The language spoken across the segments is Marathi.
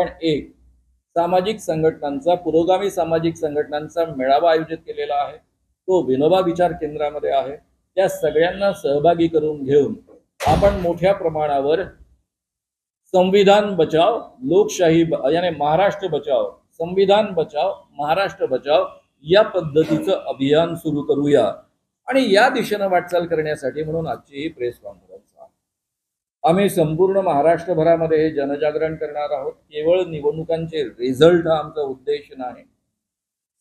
पण एक सामाजिक संघटनांचा, पुरोगामी सामाजिक संघटनांचा मेळावा आयोजित केलेला आहे। तो विनोबा विचार केंद्रामध्ये आहे। त्या सगळ्यांना सहभागी करून घेऊन आपण मोठ्या प्रमाणावर संविधान बचाव, लोकशाही यानी महाराष्ट्र बचाव, संविधान बचाव, महाराष्ट्र बचाव या पद्धतीचं अभियान सुरू करूया। आणि या दिशेने वाटचाल करण्यासाठी म्हणून आजची ही प्रेस कॉन्फरन्स आहे। आम्ही संपूर्ण महाराष्ट्रभरामध्ये हे जनजागरण करणार आहोत। केवळ निवडणुकांचे रिझल्ट हा आमचा उद्देश नाही।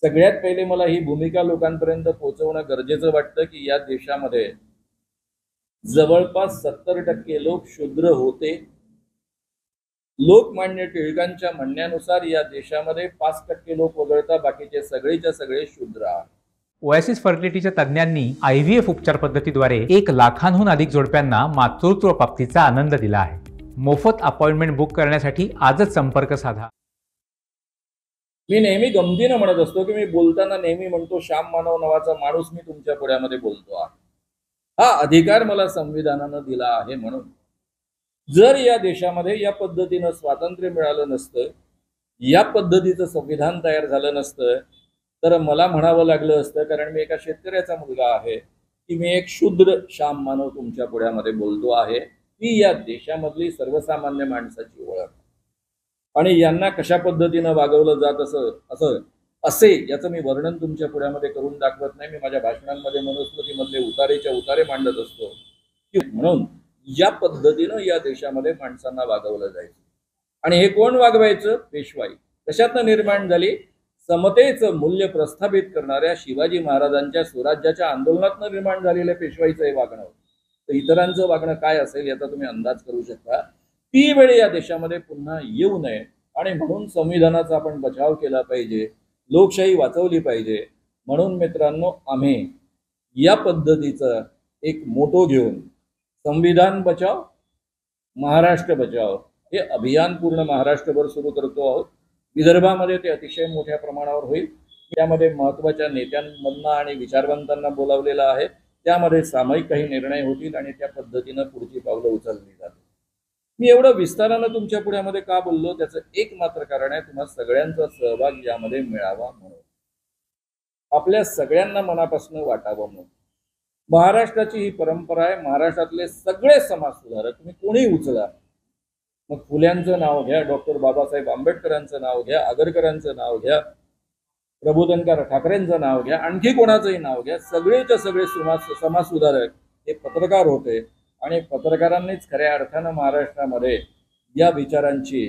सगळ्यात पहिले मला ही भूमिका लोकांपर्यंत पोहोचवणं गरजेचं वाटतं की या देशामध्ये जवळपास 70% लोक शूद्र होते। लोकमान्य टिळकांच्या म्हणण्यानुसार या देशामध्ये 5% लोक वगळता बाकीचे सगळेच्या सगळे शूद्र आहेत। ओएसिस फर्टिलिटीच्या तज्ञांनी IVF उपचार पद्धतीद्वारे 1 लाखांहून अधिक जोडप्यांना मातृत्व प्राप्तीचा आनंद दिला आहे। मोफत अपॉइंटमेंट बुक करण्यासाठी आजच संपर्क साधा। मी नेहमी गमतीने म्हणत असतो की मी बोलताना नेहमी म्हणतो श्याम मानव नावाचा माणूस मी तुमच्या पुढ्यामध्ये बोलतो आहे। हा अधिकार मला संविधानानं दिला आहे। म्हणून जर या देशामध्ये या पद्धतीनं स्वातंत्र्य मिळालं नसतं, या पद्धतीचं संविधान तयार झालं नसतं, तर मला म्हणावं लागलं असतं, कारण मी एका शेतकऱ्याचा मुलगा आहे, की मी एक शूद्र श्याम मानव तुमच्या पुढ्यामध्ये बोलतो आहे। ती या देशामधली सर्वसामान्य माणसाची ओळख आणि यांना कशा पद्धतीनं वागवलं जात असे याचं मी वर्णन तुमच्या पुढ्यामध्ये करून दाखवत नाही। मी माझ्या भाषणांमध्ये मनुस्मृतीमधले उतारेच्या उतारे मांडत असतो की म्हणून या पद्धतीनं या देशामध्ये माणसांना वागवलं जायचं। आणि हे कोण वागवायचं? पेशवाई। कशातनं निर्माण झाली? समतेचं मूल्य प्रस्थापित करणाऱ्या शिवाजी महाराजांच्या स्वराज्याच्या आंदोलनातनं निर्माण झालेल्या पेशवाईचं हे वागणं। तर इतरांचं वागणं काय असेल याचा तुम्ही अंदाज करू शकता। ती वेळ या देशामध्ये पुन्हा येऊ नये आणि म्हणून संविधानाचा आपण बचाव केला पाहिजे, लोकशाही वाचवली पाहिजे। म्हणून मित्रांनो, आम्ही या पद्धतीचं एक मोटो घेऊन संविधान बचाव, महाराष्ट्र बचाव हे अभियान पूर्ण महाराष्ट्रभर सुरू करतो आहोत। विदर्भामध्ये ते अतिशय मोठ्या प्रमाणावर होईल। त्यामध्ये महत्त्वाच्या नेत्यांमधून आणि विचारवंतांना बोलावलेलं आहे। त्यामध्ये सामायिक काही निर्णय होतील आणि त्या पद्धतीनं पुढची पावलं उचलली जातील। मी एवढं विस्तारानं तुमच्या पुढ्यामध्ये का बोललो त्याचं एक मात्र कारण आहे, तुम्हा सगळ्यांचा सहभाग यामध्ये मिळावा म्हणून, आपल्या सगळ्यांना मनापासून वाटावं म्हणून। महाराष्ट्राची ही परंपरा आहे। महाराष्ट्रातले सगळे समाजसुधारक तुम्ही कोणी उचला, मग फुल्यांचं नाव घ्या, डॉक्टर बाबासाहेब आंबेडकरांचं नाव घ्या, आगरकरांचं नाव घ्या, प्रबोधनकार ठाकरेंचं नाव घ्या, आणखी कोणाचंही नाव घ्या, सगळेच्या सगळे समाजसुधारक हे पत्रकार होते आणि पत्रकारांनीच खऱ्या अर्थानं महाराष्ट्रामध्ये या विचारांची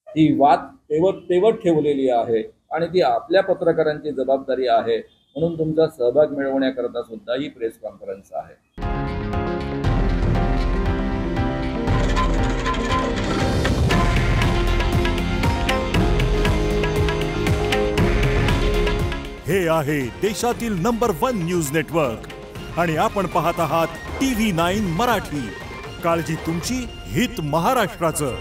ही वाट तेवत ठेवलेली आहे आणि ती आपल्या पत्रकारांची जबाबदारी आहे। म्हणून तुमचा सहभाग मिळवण्याकरता सुद्धा ही प्रेस कॉन्फरन्स आहे। हे आहे देशातील नंबर 1 न्यूज नेटवर्क आणि आपण पाहत आहात TV9 मराठी। काळजी तुमची, हित महाराष्ट्राचं।